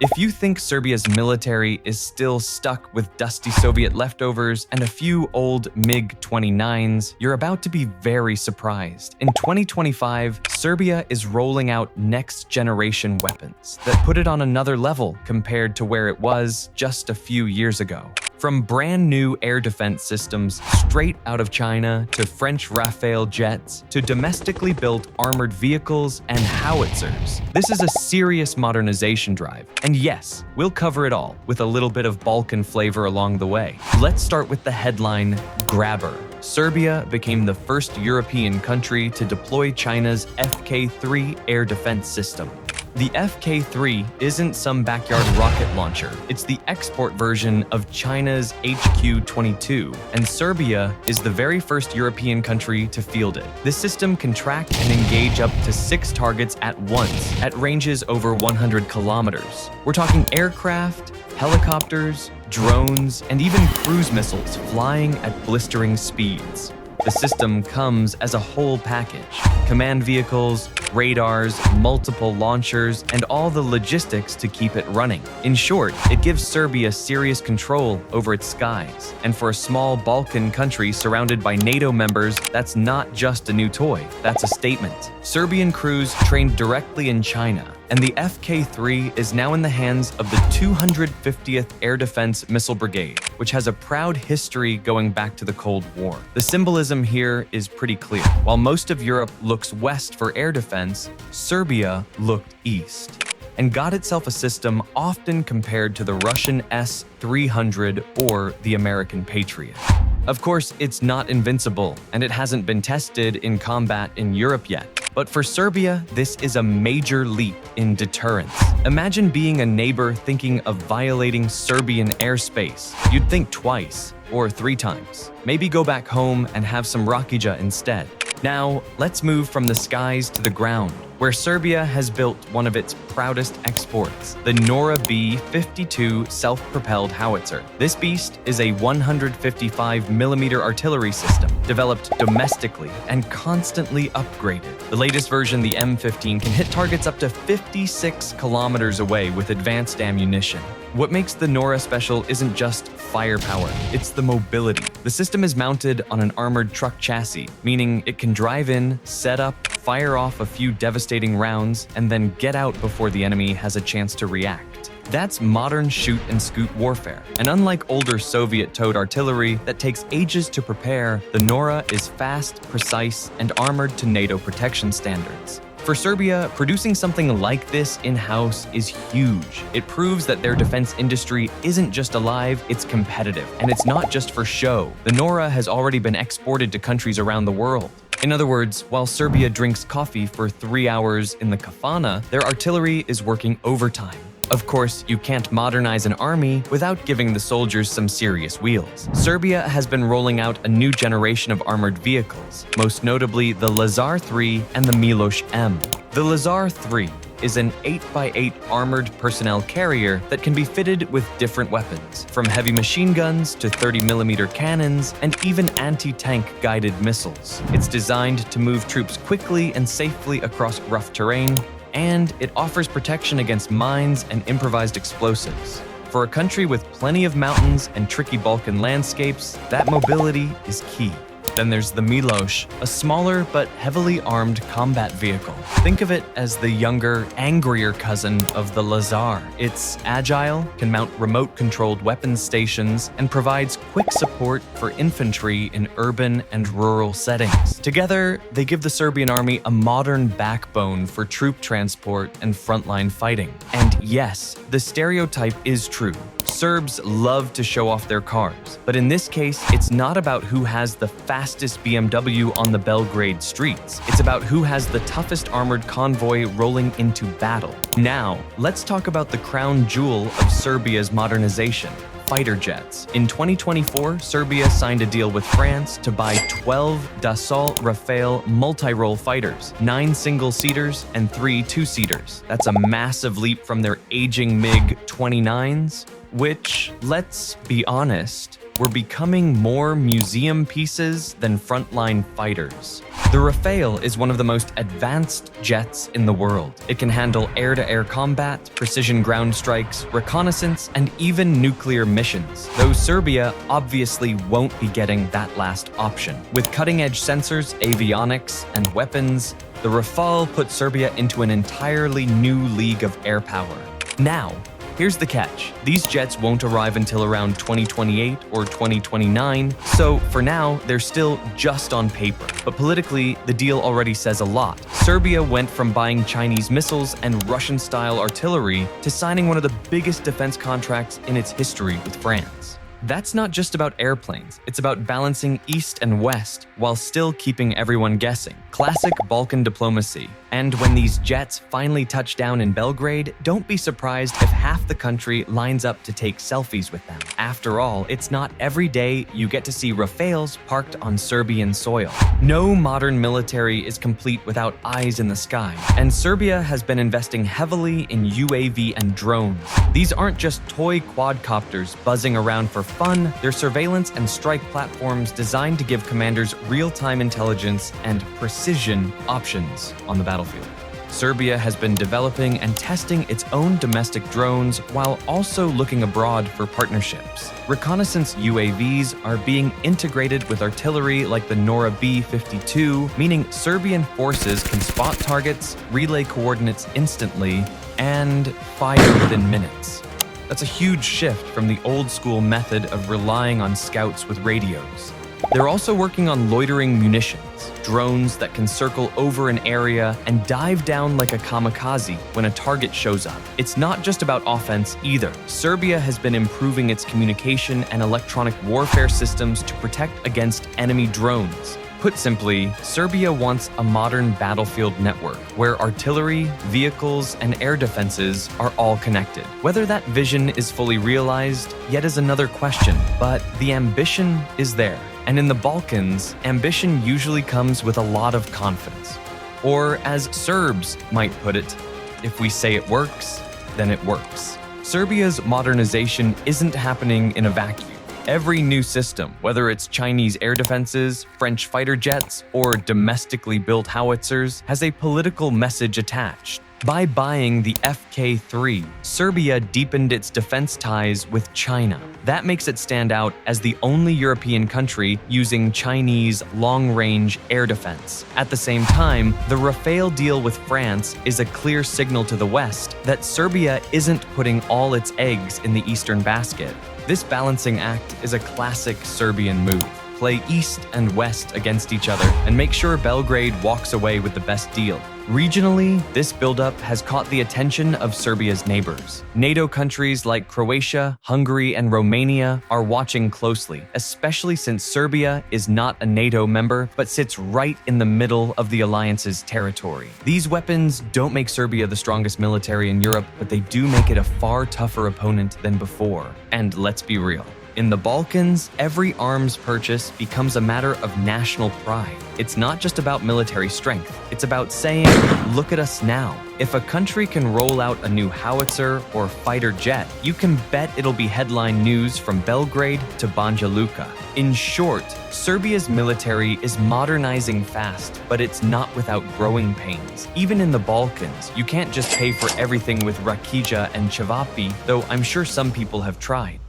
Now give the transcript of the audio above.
If you think Serbia's military is still stuck with dusty Soviet leftovers and a few old MiG-29s, you're about to be very surprised. In 2025, Serbia is rolling out next-generation weapons that put it on another level compared to where it was just a few years ago. From brand new air defense systems straight out of China to French Rafale jets to domestically built armored vehicles and howitzers, this is a serious modernization drive. And yes, we'll cover it all with a little bit of Balkan flavor along the way. Let's start with the headline grabber. Serbia became the first European country to deploy China's FK-3 air defense system. The FK-3 isn't some backyard rocket launcher. It's the export version of China's HQ-22, and Serbia is the very first European country to field it. This system can track and engage up to 6 targets at once at ranges over 100 kilometers. We're talking aircraft, helicopters, drones, and even cruise missiles flying at blistering speeds. The system comes as a whole package: command vehicles, radars, multiple launchers, and all the logistics to keep it running. In short, it gives Serbia serious control over its skies. And for a small Balkan country surrounded by NATO members, that's not just a new toy, that's a statement. Serbian crews trained directly in China, and the FK-3 is now in the hands of the 250th Air Defense Missile Brigade, which has a proud history going back to the Cold War. The symbolism here is pretty clear. While most of Europe looks west for air defense, Serbia looked east and got itself a system often compared to the Russian S-300 or the American Patriot. Of course, it's not invincible, and it hasn't been tested in combat in Europe yet. But for Serbia, this is a major leap in deterrence. Imagine being a neighbor thinking of violating Serbian airspace. You'd think twice, or 3 times. Maybe go back home and have some rakija instead. Now, let's move from the skies to the ground, where Serbia has built one of its proudest exports, the Nora B-52 self-propelled howitzer. This beast is a 155mm artillery system, developed domestically and constantly upgraded. The latest version, the M15, can hit targets up to 56 kilometers away with advanced ammunition. What makes the Nora special isn't just firepower, it's the mobility. The system is mounted on an armored truck chassis, meaning it can drive in, set up, fire off a few devastating rounds, and then get out before the enemy has a chance to react. That's modern shoot-and-scoot warfare. And unlike older Soviet-towed artillery that takes ages to prepare, the Nora is fast, precise, and armored to NATO protection standards. For Serbia, producing something like this in-house is huge. It proves that their defense industry isn't just alive, it's competitive. And it's not just for show. The Nora has already been exported to countries around the world. In other words, while Serbia drinks coffee for 3 hours in the kafana, their artillery is working overtime. Of course, you can't modernize an army without giving the soldiers some serious wheels. Serbia has been rolling out a new generation of armored vehicles, most notably the Lazar 3 and the Miloš M. The Lazar 3 is an 8x8 armored personnel carrier that can be fitted with different weapons, from heavy machine guns to 30mm cannons and even anti-tank guided missiles. It's designed to move troops quickly and safely across rough terrain, and it offers protection against mines and improvised explosives. For a country with plenty of mountains and tricky Balkan landscapes, that mobility is key. Then there's the Miloš, a smaller but heavily armed combat vehicle. Think of it as the younger, angrier cousin of the Lazar. It's agile, can mount remote-controlled weapons stations, and provides quick support for infantry in urban and rural settings. Together, they give the Serbian army a modern backbone for troop transport and frontline fighting. And yes, the stereotype is true. Serbs love to show off their cars, but in this case, it's not about who has the fastest BMW on the Belgrade streets. It's about who has the toughest armored convoy rolling into battle. Now, let's talk about the crown jewel of Serbia's modernization: fighter jets. In 2024, Serbia signed a deal with France to buy 12 Dassault Rafale multi-role fighters, 9 single-seaters and 3 two-seaters. That's a massive leap from their aging MiG-29s, which, let's be honest, were becoming more museum pieces than frontline fighters. The Rafale is one of the most advanced jets in the world. It can handle air-to-air combat, precision ground strikes, reconnaissance, and even nuclear missions, though Serbia obviously won't be getting that last option. With cutting-edge sensors, avionics, and weapons, the Rafale put Serbia into an entirely new league of air power. Now, here's the catch. These jets won't arrive until around 2028 or 2029, so for now, they're still just on paper. But politically, the deal already says a lot. Serbia went from buying Chinese missiles and Russian-style artillery to signing one of the biggest defense contracts in its history with France. That's not just about airplanes, it's about balancing East and West while still keeping everyone guessing. Classic Balkan diplomacy. And when these jets finally touch down in Belgrade, don't be surprised if half the country lines up to take selfies with them. After all, it's not every day you get to see Rafales parked on Serbian soil. No modern military is complete without eyes in the sky, and Serbia has been investing heavily in UAV and drones. These aren't just toy quadcopters buzzing around for fun, they're surveillance and strike platforms designed to give commanders real-time intelligence and precision options on the battlefield. Serbia has been developing and testing its own domestic drones while also looking abroad for partnerships. Reconnaissance UAVs are being integrated with artillery like the Nora B-52, meaning Serbian forces can spot targets, relay coordinates instantly, and fire within minutes. That's a huge shift from the old-school method of relying on scouts with radios. They're also working on loitering munitions, drones that can circle over an area and dive down like a kamikaze when a target shows up. It's not just about offense either. Serbia has been improving its communication and electronic warfare systems to protect against enemy drones. Put simply, Serbia wants a modern battlefield network where artillery, vehicles, and air defenses are all connected. Whether that vision is fully realized yet is another question, but the ambition is there. And in the Balkans, ambition usually comes with a lot of confidence. Or as Serbs might put it, if we say it works, then it works. Serbia's modernization isn't happening in a vacuum. Every new system, whether it's Chinese air defenses, French fighter jets, or domestically built howitzers, has a political message attached. By buying the FK-3, Serbia deepened its defense ties with China. That makes it stand out as the only European country using Chinese long-range air defense. At the same time, the Rafale deal with France is a clear signal to the West that Serbia isn't putting all its eggs in the Eastern basket. This balancing act is a classic Serbian move. Play East and West against each other and make sure Belgrade walks away with the best deal. Regionally, this buildup has caught the attention of Serbia's neighbors. NATO countries like Croatia, Hungary, and Romania are watching closely, especially since Serbia is not a NATO member but sits right in the middle of the alliance's territory. These weapons don't make Serbia the strongest military in Europe, but they do make it a far tougher opponent than before. And let's be real. In the Balkans, every arms purchase becomes a matter of national pride. It's not just about military strength. It's about saying, look at us now. If a country can roll out a new howitzer or fighter jet, you can bet it'll be headline news from Belgrade to Banja Luka. In short, Serbia's military is modernizing fast, but it's not without growing pains. Even in the Balkans, you can't just pay for everything with Rakija and Cevapi, though I'm sure some people have tried.